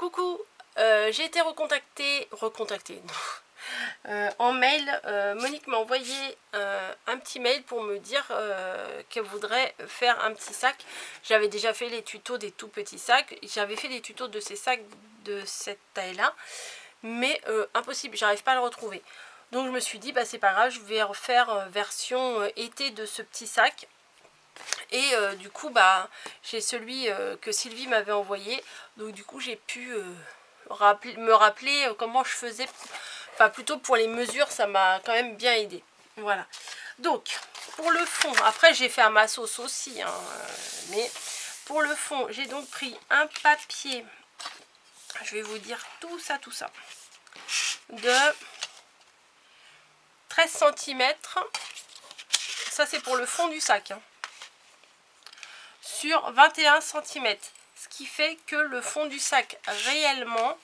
Coucou, j'ai été recontactée en mail. Monique m'a envoyé un petit mail pour me dire qu'elle voudrait faire un petit sac. J'avais déjà fait les tutos des tout petits sacs. J'avais fait des tutos de ces sacs de cette taille-là. Mais impossible, j'arrive pas à le retrouver. Donc je me suis dit, bah c'est pas grave, je vais refaire version été de ce petit sac. Et du coup, bah j'ai celui que Sylvie m'avait envoyé. Donc du coup, j'ai pu me rappeler comment je faisais. Enfin, plutôt pour les mesures, ça m'a quand même bien aidé. Voilà. Donc, pour le fond, après j'ai fait à ma sauce aussi. Hein, mais pour le fond, j'ai donc pris un papier. Je vais vous dire tout ça. De 13 cm. Ça, c'est pour le fond du sac. Hein. Sur 21 cm. Ce qui fait que le fond du sac, réellement,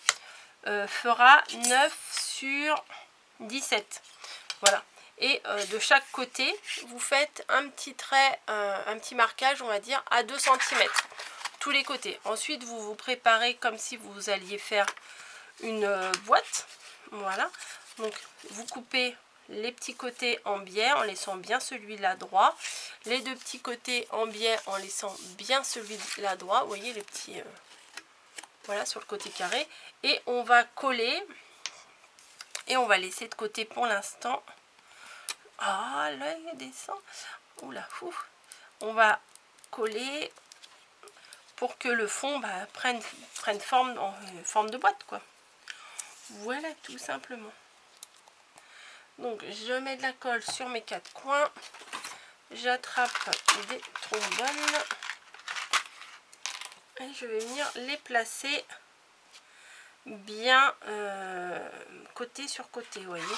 fera 9 sur 17. Voilà. Et de chaque côté, vous faites un petit trait, un petit marquage, on va dire, à 2 cm. Tous les côtés. Ensuite, vous vous préparez comme si vous alliez faire une boîte. Voilà. Donc, vous coupez les petits côtés en biais en laissant bien celui-là droit. Les deux petits côtés en biais en laissant bien celui-là droit. Vous voyez les petits... voilà, sur le côté carré. Et on va coller. Et on va laisser de côté pour l'instant. Ah, là, il descend. Oula, ouf. On va coller pour que le fond prenne forme en forme de boîte, quoi. Voilà, tout simplement. Donc, je mets de la colle sur mes 4 coins. J'attrape des trombones. Et je vais venir les placer bien côté sur côté, vous voyez.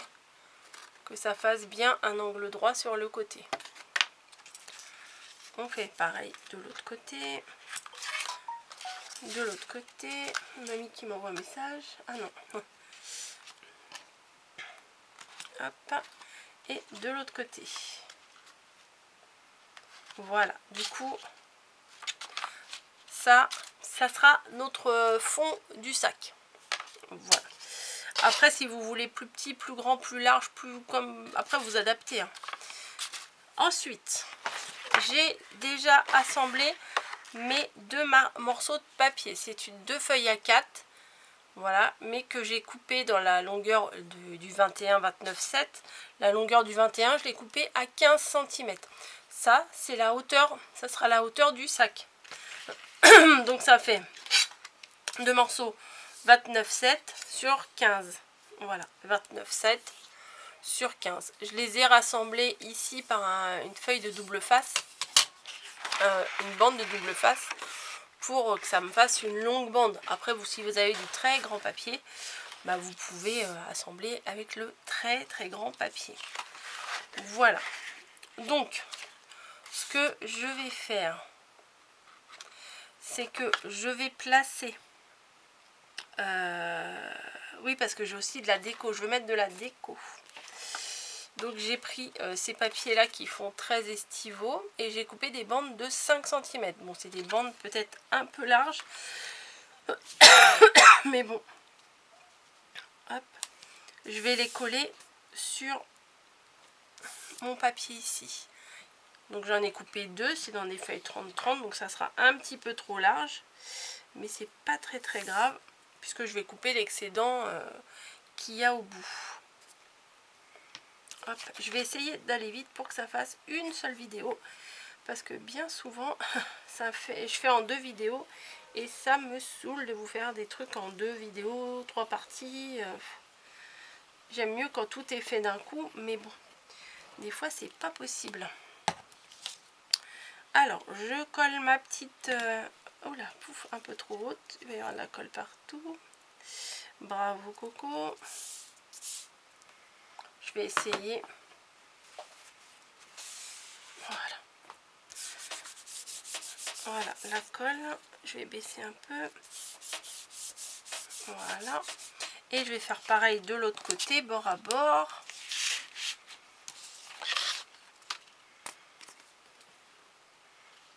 Que ça fasse bien un angle droit sur le côté. On fait pareil de l'autre côté. De l'autre côté. Mamie qui m'envoie un message. Ah non. Hop. Et de l'autre côté. Voilà. Du coup, ça sera notre fond du sac. Voilà. Après, si vous voulez plus petit, plus grand, plus large, plus comme... Après, vous adaptez. Hein. Ensuite, j'ai déjà assemblé mes deux morceaux de papier. C'est une 2 feuilles à 4. Voilà, mais que j'ai coupé dans la longueur du 21, 29, 7. La longueur du 21, je l'ai coupé à 15 cm. Ça, c'est la hauteur, ça sera la hauteur du sac. Donc ça fait 2 morceaux 29, 7 sur 15. Voilà, 29, 7 sur 15. Je les ai rassemblés ici par une feuille de double face. Une bande de double face. Pour que ça me fasse une longue bande. Après, vous, si vous avez du très grand papier, bah, vous pouvez assembler avec le très grand papier. Voilà. Donc, ce que je vais faire, c'est que je vais placer... oui, parce que j'ai aussi de la déco. Je veux mettre de la déco. Donc, j'ai pris ces papiers-là qui font 13 estivaux et j'ai coupé des bandes de 5 cm. Bon, c'est des bandes peut-être un peu larges. Mais bon. Hop. Je vais les coller sur mon papier ici. Donc, j'en ai coupé 2. C'est dans des feuilles 30-30. Donc, ça sera un petit peu trop large. Mais c'est pas très grave. Puisque je vais couper l'excédent qu'il y a au bout. Hop, je vais essayer d'aller vite pour que ça fasse une seule vidéo. Parce que bien souvent, je fais en 2 vidéos. Et ça me saoule de vous faire des trucs en 2 vidéos, 3 parties. J'aime mieux quand tout est fait d'un coup. Mais bon, des fois, c'est pas possible. Alors, je colle ma petite... oh là, pouf, un peu trop haute. Il va y avoir de la colle partout. Bravo, Coco. Je vais essayer. Voilà. Voilà, la colle. Je vais baisser un peu. Voilà. Et je vais faire pareil de l'autre côté, bord à bord.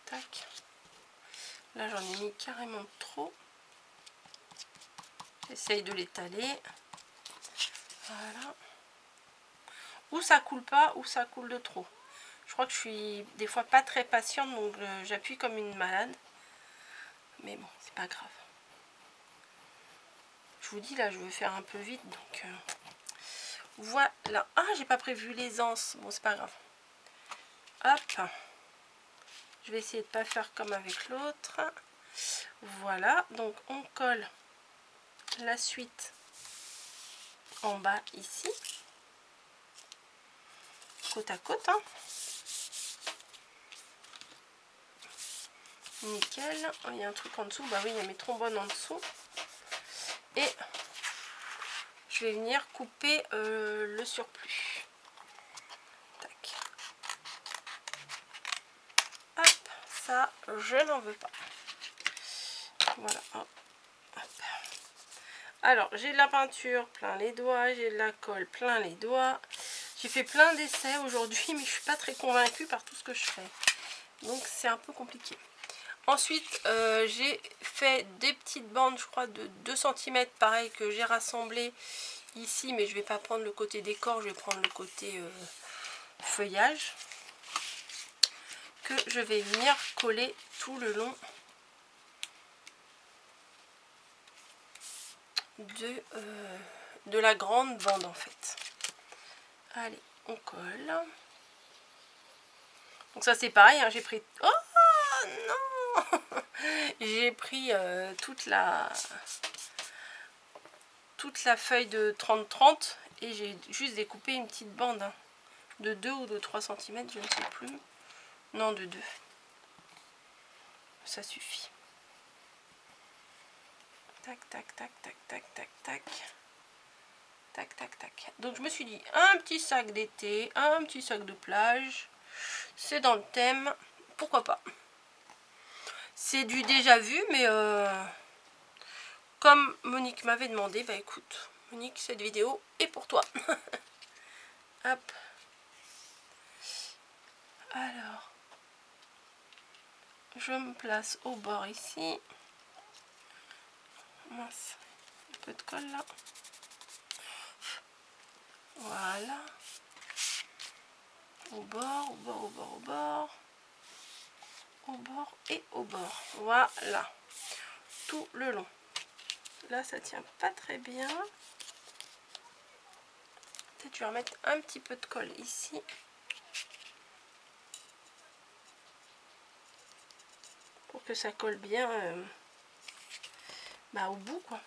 Tac. Là, j'en ai mis carrément trop. J'essaye de l'étaler. Voilà. Ou ça coule pas, ou ça coule de trop. Je crois que je suis des fois pas très patiente, donc j'appuie comme une malade. Mais bon, c'est pas grave. Je vous dis là, je veux faire un peu vite, donc voilà. Ah, j'ai pas prévu les anses. Bon, c'est pas grave. Hop. Je vais essayer de pas faire comme avec l'autre. Voilà, donc on colle la suite en bas ici. Côte à côte. Hein. Nickel. Oh, il y a un truc en dessous. Bah oui, il y a mes trombones en dessous. Et je vais venir couper le surplus. Tac. Hop, ça, je n'en veux pas. Voilà. Hop. Hop. Alors, j'ai de la peinture plein les doigts, j'ai de la colle plein les doigts. J'ai fait plein d'essais aujourd'hui, mais je suis pas très convaincue par tout ce que je fais. Donc, c'est un peu compliqué. Ensuite, j'ai fait des petites bandes, je crois, de 2 cm, pareil, que j'ai rassemblé ici, mais je vais pas prendre le côté décor, je vais prendre le côté feuillage, que je vais venir coller tout le long de la grande bande, en fait. Allez, on colle. Donc ça, c'est pareil, hein, j'ai pris... Oh non j'ai pris toute la feuille de 30-30 et j'ai juste découpé une petite bande hein, de 2 ou de 3 cm, je ne sais plus. Non, de 2. Ça suffit. Tac, tac, tac, tac, tac, tac, tac. Tac, tac, tac. Donc je me suis dit, un petit sac d'été, un petit sac de plage. C'est dans le thème. Pourquoi pas? C'est du déjà vu, mais comme Monique m'avait demandé, bah écoute, Monique, cette vidéo est pour toi. Hop. Alors, je me place au bord ici. Mince, un peu de colle là. Voilà. Au bord, au bord, au bord, au bord. Au bord et au bord. Voilà. Tout le long. Là, ça tient pas très bien. Peut-être je vais remettre un petit peu de colle ici. Pour que ça colle bien bah, au bout, quoi.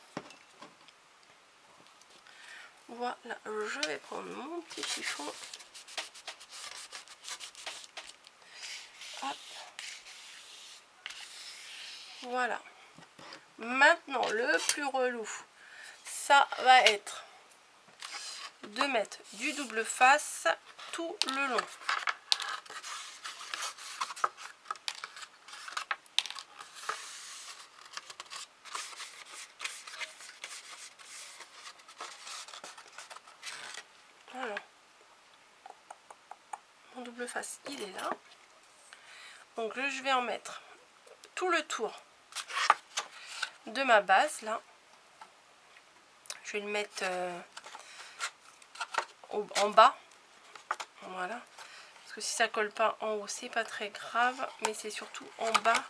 Voilà, je vais prendre mon petit chiffon. Hop. Voilà. Maintenant, le plus relou, ça va être de mettre du double face tout le long. Voilà. Mon double face, il est là. Donc là, je vais en mettre tout le tour de ma base, là. Je vais le mettre en bas. Voilà. Parce que si ça colle pas en haut, c'est pas très grave. Mais c'est surtout en bas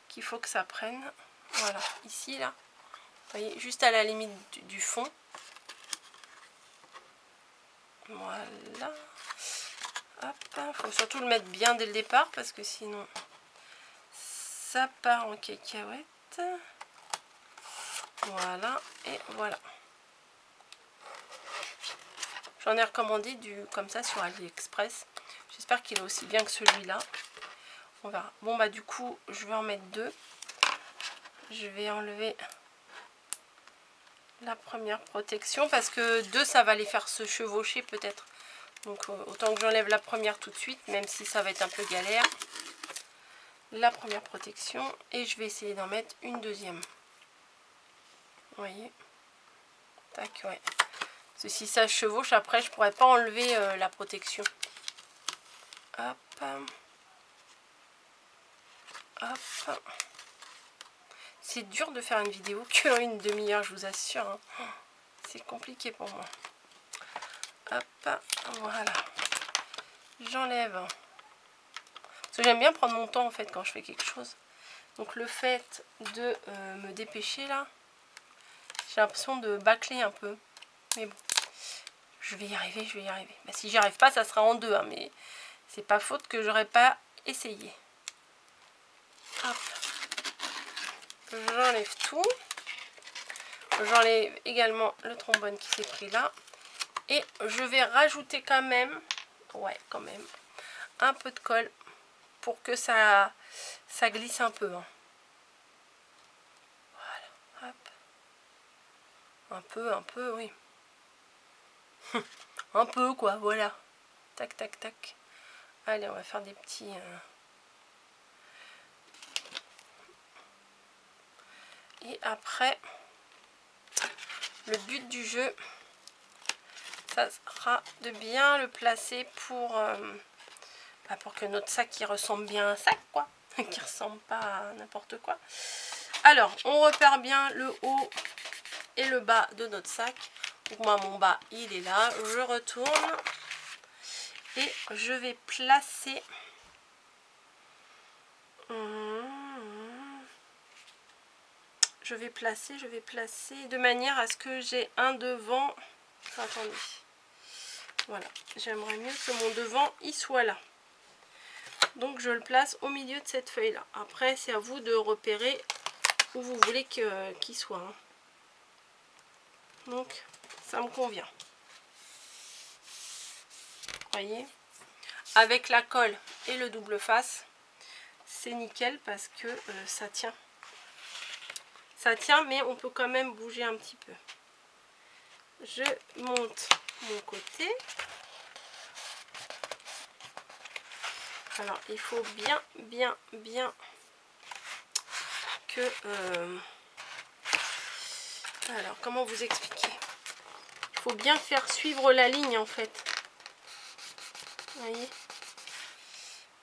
qu'il faut que ça prenne. Voilà, ici, là. Vous voyez, juste à la limite du fond. Voilà. Hop, il faut surtout le mettre bien dès le départ parce que sinon ça part en cacahuète. Voilà, et voilà. J'en ai recommandé du comme ça sur AliExpress. J'espère qu'il est aussi bien que celui-là. On verra. Bon bah du coup, je vais en mettre 2. Je vais enlever la première protection parce que 2 ça va les faire se chevaucher peut-être. Donc autant que j'enlève la première tout de suite, même si ça va être un peu galère. La première protection et je vais essayer d'en mettre une deuxième. Vous voyez, tac, ouais. Parce que si ça chevauche, après je pourrais pas enlever la protection. Hop, hop. C'est dur de faire une vidéo que une demi-heure, je vous assure. Hein. C'est compliqué pour moi. Hop, voilà. J'enlève. Parce que j'aime bien prendre mon temps en fait quand je fais quelque chose. Donc le fait de me dépêcher là, j'ai l'impression de bâcler un peu. Mais bon, je vais y arriver, je vais y arriver. Bah, si j'y arrive pas, ça sera en deux. Hein, mais c'est pas faute que j'aurais pas essayé. Hop. J'enlève tout. J'enlève également le trombone qui s'est pris là. Et je vais rajouter quand même, ouais quand même, un peu de colle pour que ça glisse un peu. Hein. Voilà, hop. Un peu, oui. Un peu quoi, voilà. Tac, tac, tac. Allez, on va faire des petits... Et après, le but du jeu, ça sera de bien le placer pour que notre sac il ressemble bien à un sac, quoi. Qui ressemble pas à n'importe quoi. Alors, on repère bien le haut et le bas de notre sac. Donc moi, mon bas, il est là. Je retourne et je vais placer... Je vais placer de manière à ce que j'ai un devant. Attendez. Voilà. J'aimerais mieux que mon devant, il soit là. Donc je le place au milieu de cette feuille là. Après c'est à vous de repérer où vous voulez qu'il soit. Hein. Donc ça me convient. Voyez. Avec la colle et le double face, c'est nickel parce que ça tient. Ça tient mais on peut quand même bouger un petit peu. Je monte mon côté. Alors il faut bien que... alors comment vous expliquer? Il faut bien faire suivre la ligne en fait. Vous voyez?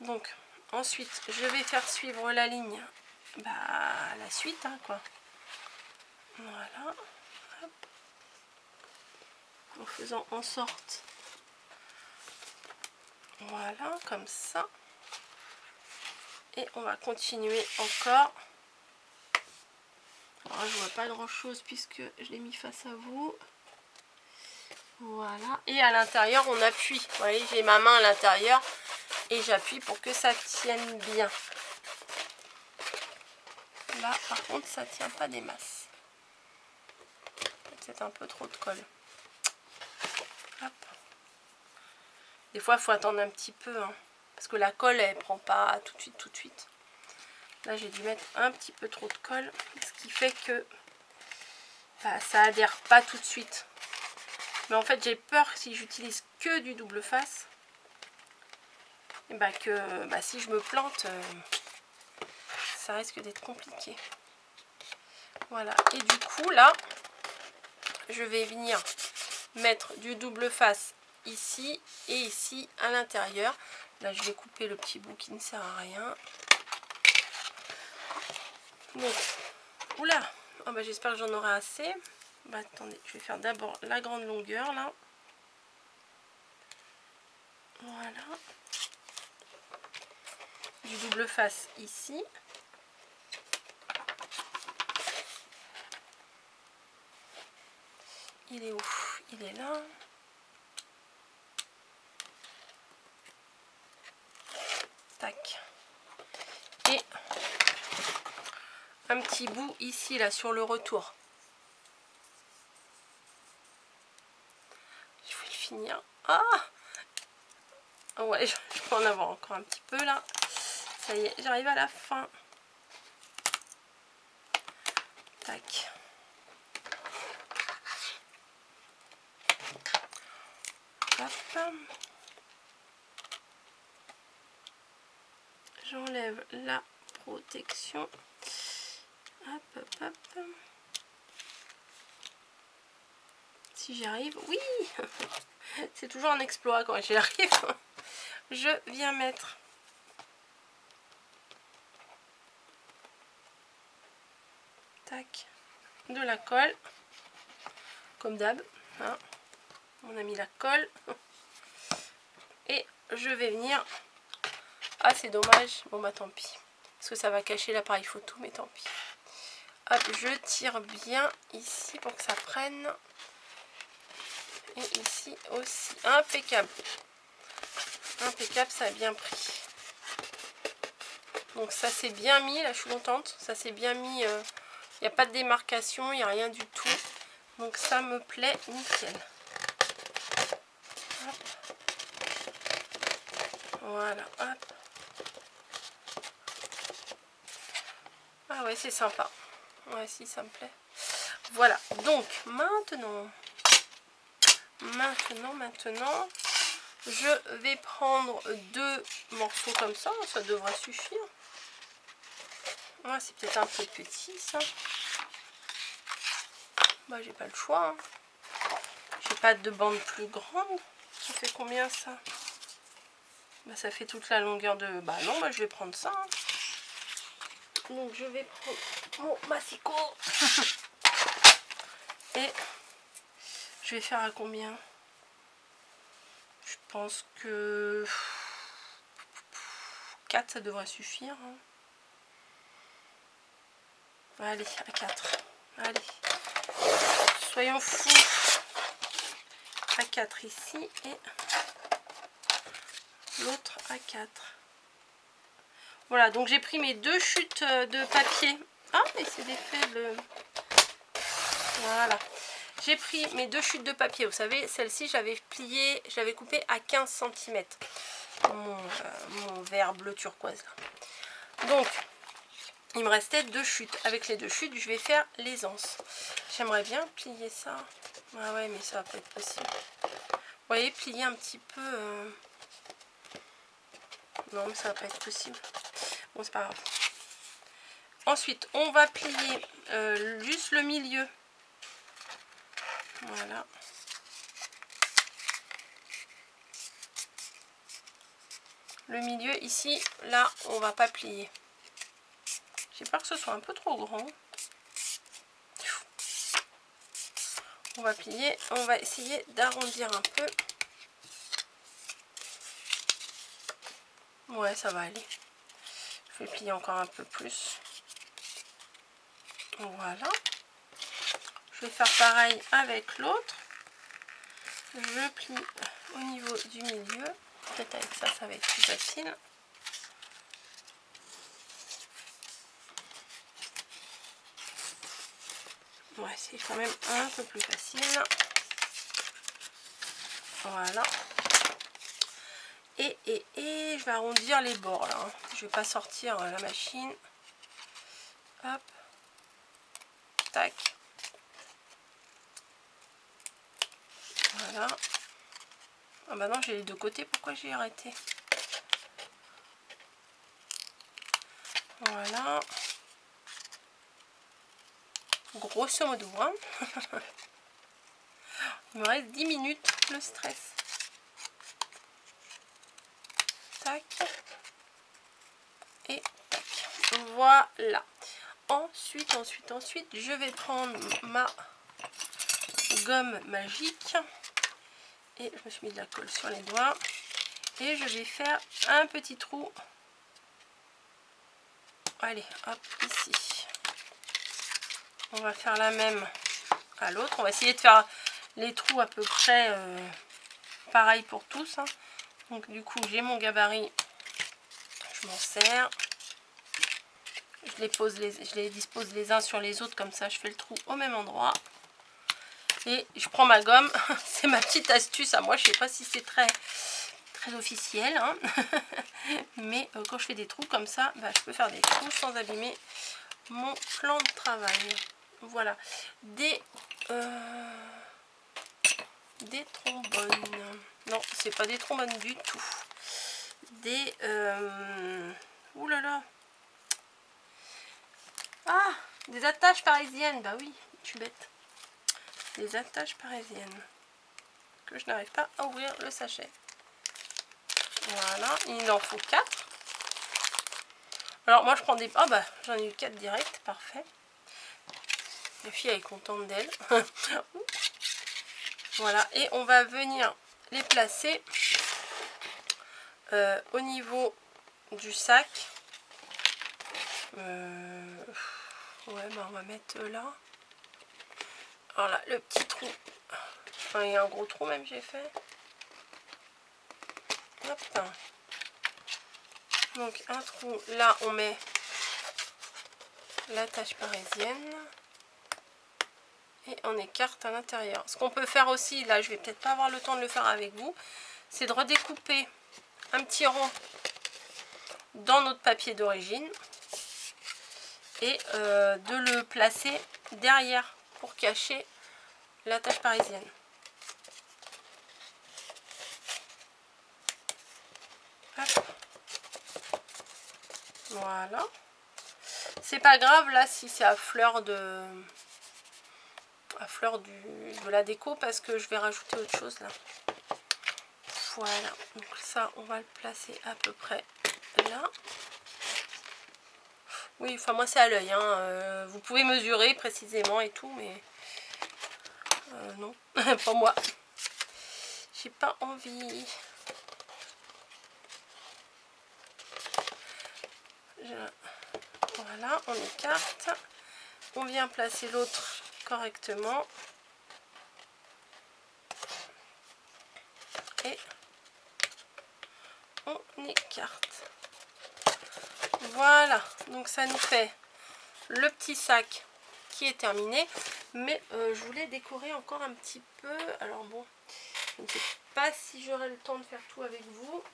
Donc ensuite je vais faire suivre la ligne, la suite hein, quoi. Voilà. Hop. En faisant en sorte, voilà, comme ça. Et on va continuer encore. Alors, je vois pas grand chose puisque je l'ai mis face à vous. Voilà. Et à l'intérieur, on appuie. Vous voyez, j'ai ma main à l'intérieur et j'appuie pour que ça tienne bien. Là, par contre, ça tient pas des masses. C'est un peu trop de colle. Hop. Des fois, il faut attendre un petit peu. Hein, parce que la colle, elle prend pas tout de suite. Là, j'ai dû mettre un petit peu trop de colle. Ce qui fait que ça adhère pas tout de suite. Mais en fait, j'ai peur si j'utilise que du double face. Et si je me plante, ça risque d'être compliqué. Voilà. Et du coup, là, je vais venir mettre du double face ici et ici à l'intérieur. Là, je vais couper le petit bout qui ne sert à rien. Donc, oula, j'espère que j'en aurai assez. Attendez, je vais faire d'abord la grande longueur là. Voilà. Du double face ici. Il est où? Il est là. Tac. Et un petit bout ici là sur le retour. Je vais le finir. Ah ouais, je peux en avoir encore un petit peu là. Ça y est, j'arrive à la fin. Tac. Hop. J'enlève la protection. Hop, hop, hop. Si j'y arrive, oui. C'est toujours un exploit quand j'y arrive. Je viens mettre tac, de la colle, comme d'hab, hein. On a mis la colle, et je vais venir, ah c'est dommage, bon bah tant pis, parce que ça va cacher l'appareil photo, mais tant pis. Hop, je tire bien ici pour que ça prenne, et ici aussi, impeccable, impeccable, ça a bien pris. Donc ça s'est bien mis, là je suis contente, ça s'est bien mis, il n'y a pas de démarcation, il n'y a rien du tout, donc ça me plaît nickel. Hop. Voilà, hop. Ah ouais, c'est sympa. Ouais, si, ça me plaît. Voilà, donc maintenant, je vais prendre 2 morceaux comme ça, ça devrait suffire. Ouais, c'est peut-être un peu petit ça. Bah, j'ai pas le choix. Hein. J'ai pas de bande plus grande. Ça fait combien ça? Bah, ça fait toute la longueur de... Bah non, bah, je vais prendre ça. Hein. Donc je vais prendre mon massicot. Et je vais faire à combien? Je pense que 4 ça devrait suffire. Hein. Allez, à 4. Allez. Soyons fous. À 4 ici et l'autre à 4. Voilà, donc j'ai pris mes 2 chutes de papier. Ah, et c'est l'effet de... Voilà. J'ai pris mes 2 chutes de papier. Vous savez, celle-ci, j'avais plié, j'avais coupé à 15 cm. Mon verre bleu turquoise. Là. Donc, il me restait 2 chutes. Avec les 2 chutes, je vais faire les anses. J'aimerais bien plier ça. Ah ouais, mais ça va pas être possible. Vous voyez, plier un petit peu... Non, mais ça va pas être possible. Bon, c'est pas grave. Ensuite, on va plier juste le milieu. Voilà. Le milieu ici, là, on va pas plier. J'ai peur que ce soit un peu trop grand. On va plier, on va essayer d'arrondir un peu. Ouais, ça va aller. Je vais plier encore un peu plus. Voilà. Je vais faire pareil avec l'autre. Je plie au niveau du milieu. Peut-être avec ça, ça va être plus facile. Ouais, c'est quand même un peu plus facile. Voilà. Et je vais arrondir les bords là. Hein. Je vais pas sortir la machine. Hop. Tac. Voilà. Ah bah non, j'ai les deux côtés. Pourquoi j'ai arrêté? Voilà. Grosso modo. Hein. Il me reste 10 minutes. Le stress. Tac. Et tac. Voilà. Ensuite, je vais prendre ma gomme magique. Et je me suis mis de la colle sur les doigts. Et je vais faire un petit trou. Allez, hop, ici. On va faire la même à l'autre. On va essayer de faire les trous à peu près pareil pour tous. Hein. Donc du coup, j'ai mon gabarit. Je m'en sers. Je les dispose les uns sur les autres. Comme ça, je fais le trou au même endroit. Et je prends ma gomme. C'est ma petite astuce à moi. Je sais pas si c'est très officiel. Hein. Mais quand je fais des trous comme ça, bah, je peux faire des trous sans abîmer mon plan de travail. Voilà. Des trombones. Non, c'est pas des trombones du tout. Des... Ouh là là. Ah, des attaches parisiennes. Bah oui, je suis bête. Des attaches parisiennes. Que je n'arrive pas à ouvrir le sachet. Voilà, il en faut 4. Alors moi je prends des... Ah bah j'en ai eu 4 direct, parfait. La fille elle est contente d'elle. Voilà, et on va venir les placer au niveau du sac. Ouais, bah on va mettre là. Voilà, le petit trou. Enfin, il y a un gros trou même, j'ai fait. Hop. Donc, un trou. Là, on met l'attache parisienne. Et on écarte à l'intérieur. Ce qu'on peut faire aussi, là, je vais peut-être pas avoir le temps de le faire avec vous, c'est de redécouper un petit rond dans notre papier d'origine. Et de le placer derrière pour cacher l'attache parisienne. Hop. Voilà. C'est pas grave là si c'est à fleur de la déco parce que je vais rajouter autre chose là. Voilà. Donc ça on va le placer à peu près là. Oui, enfin moi c'est à l'œil, hein. Vous pouvez mesurer précisément et tout, mais non, pas moi. J'ai pas envie. Voilà, on écarte. On vient placer l'autre correctement. Et on écarte. Voilà, donc ça nous fait le petit sac qui est terminé. Mais je voulais décorer encore un petit peu. Alors bon, je ne sais pas si j'aurai le temps de faire tout avec vous.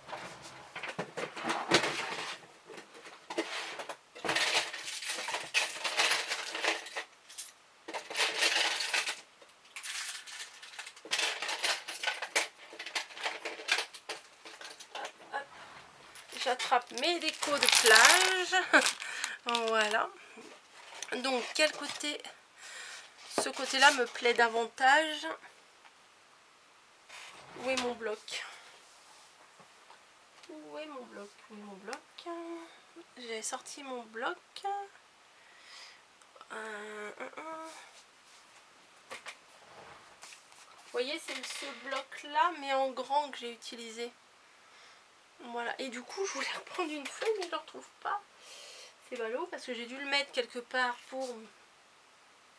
J'attrape mes décos de plage. Voilà. Donc quel côté? Ce côté là me plaît davantage. Où est mon bloc? Où est mon bloc? Où est mon bloc? J'ai sorti mon bloc. Vous voyez, c'est ce bloc là mais en grand que j'ai utilisé. Voilà, et du coup je voulais reprendre une feuille mais je ne le retrouve pas. C'est ballot parce que j'ai dû le mettre quelque part pour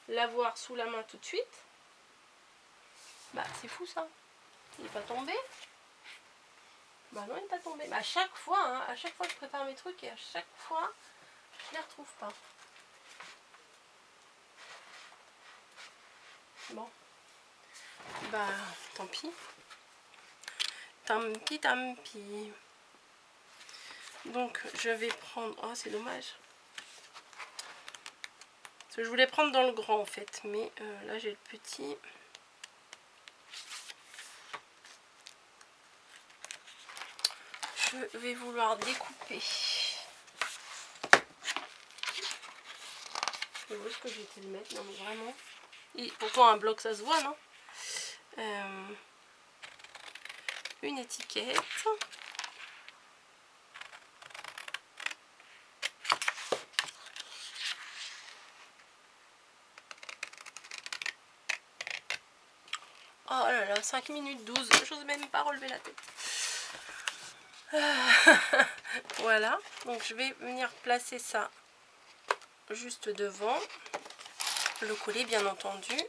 l'avoir sous la main tout de suite. Bah c'est fou ça. Il n'est pas tombé. Bah non, il n'est pas tombé. Bah à chaque fois, hein, à chaque fois je prépare mes trucs et à chaque fois je ne les retrouve pas. Bon. Bah tant pis. Tant pis, tant pis. Donc je vais prendre... Oh c'est dommage. Parce que je voulais prendre dans le grand en fait. Mais là j'ai le petit. Je vais vouloir découper. Où est-ce que j'ai été le mettre? Non mais vraiment. Et pourquoi un bloc ça se voit, non? Une étiquette. Oh là là, 5 minutes 12, j'ose même pas relever la tête. Voilà, donc je vais venir placer ça juste devant. Le coller bien entendu.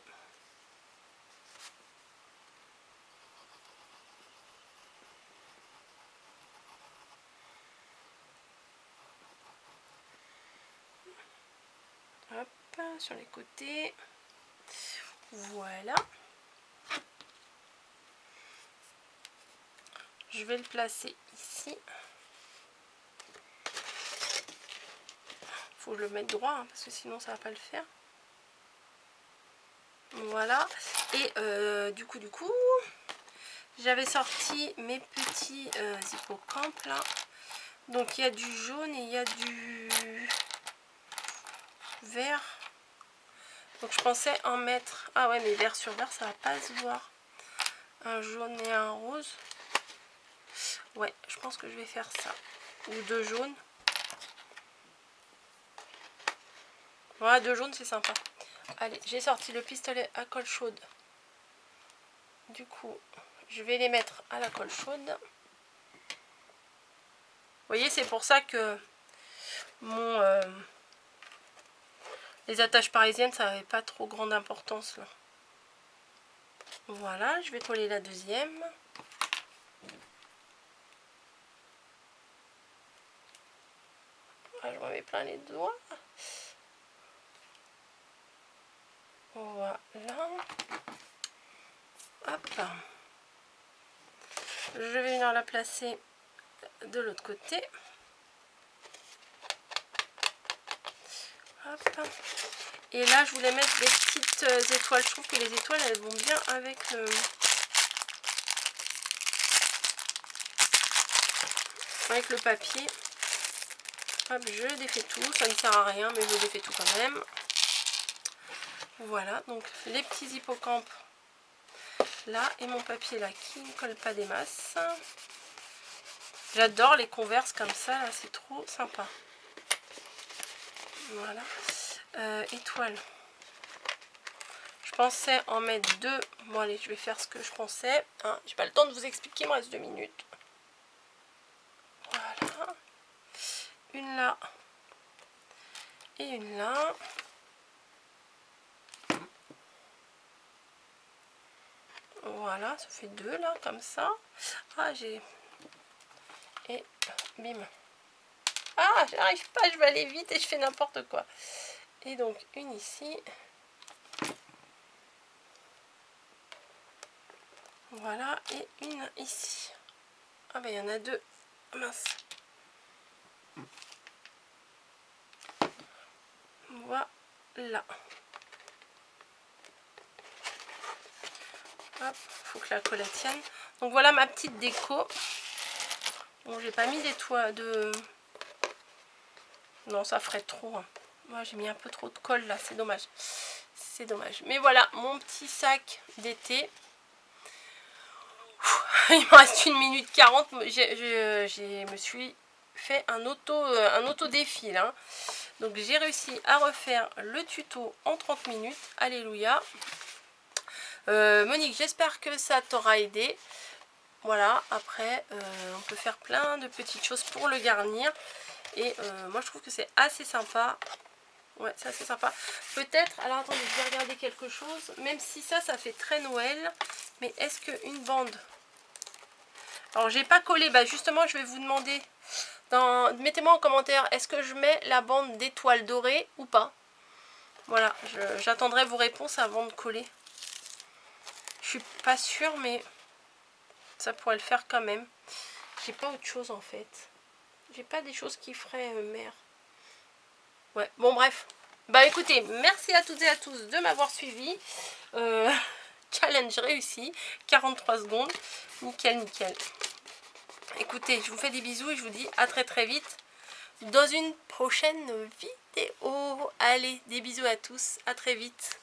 Hop, sur les côtés. Voilà. Je vais le placer ici. Faut que je le mette droit hein, parce que sinon ça va pas le faire. Voilà. Et du coup, j'avais sorti mes petits hippocampes là. Donc il y a du jaune et il y a du vert. Donc je pensais en mettre... Ah ouais, mais vert sur vert, ça va pas se voir. Un jaune et un rose. Ouais, je pense que je vais faire ça. Ou deux jaunes. Voilà, deux jaunes, c'est sympa. Allez, j'ai sorti le pistolet à colle chaude. Du coup, je vais les mettre à la colle chaude. Vous voyez, c'est pour ça que les attaches parisiennes, ça n'avait pas trop grande importance là. Voilà, je vais coller la deuxième. Ah, je me mets plein les doigts. Voilà. Hop. Je vais venir la placer de l'autre côté. Hop. Et là, je voulais mettre des petites étoiles. Je trouve que les étoiles, elles vont bien avec le papier. Hop, je défais tout. Ça ne sert à rien, mais je défais tout quand même. Voilà, donc les petits hippocampes là et mon papier là qui ne colle pas des masses. J'adore les Converse comme ça, là, c'est trop sympa. Voilà. Étoiles. Je pensais en mettre deux. Bon, allez, je vais faire ce que je pensais. Hein, j'ai pas le temps de vous expliquer, il me reste 2 minutes. Voilà. Une là. Et une là. Voilà, ça fait 2 là, comme ça. Ah, j'ai... Et bim. Ah, j'arrive pas, je vais aller vite et je fais n'importe quoi. Et donc, une ici. Voilà, et une ici. Ah ben, il y en a 2. Mince. Voilà. Hop, faut que la colle tienne. Donc voilà ma petite déco. Bon, j'ai pas mis des toits de... Non, ça ferait trop. Hein. Moi, j'ai mis un peu trop de colle là, c'est dommage. C'est dommage. Mais voilà, mon petit sac d'été. Il me reste 1 minute 40. Je me suis fait un auto défi là. Donc j'ai réussi à refaire le tuto en 30 minutes. Alléluia. Monique, j'espère que ça t'aura aidé. Voilà, après on peut faire plein de petites choses pour le garnir. Et moi je trouve que c'est assez sympa. Ouais, c'est assez sympa. Peut-être, alors attendez, je vais regarder quelque chose. Même si ça fait très Noël. Mais est-ce qu'une bande... Alors j'ai pas collé, bah justement je vais vous demander, mettez-moi en commentaire, est-ce que je mets la bande d'étoiles dorées ou pas? Voilà, j'attendrai vos réponses avant de coller. Je suis pas sûre, mais ça pourrait le faire quand même. J'ai pas autre chose en fait. J'ai pas des choses qui feraient mer. Ouais, bon bref. Bah écoutez, merci à toutes et à tous de m'avoir suivi. Challenge réussi. 43 secondes. Nickel, nickel. Écoutez, je vous fais des bisous et je vous dis à très très vite dans une prochaine vidéo. Allez, des bisous à tous. À très vite.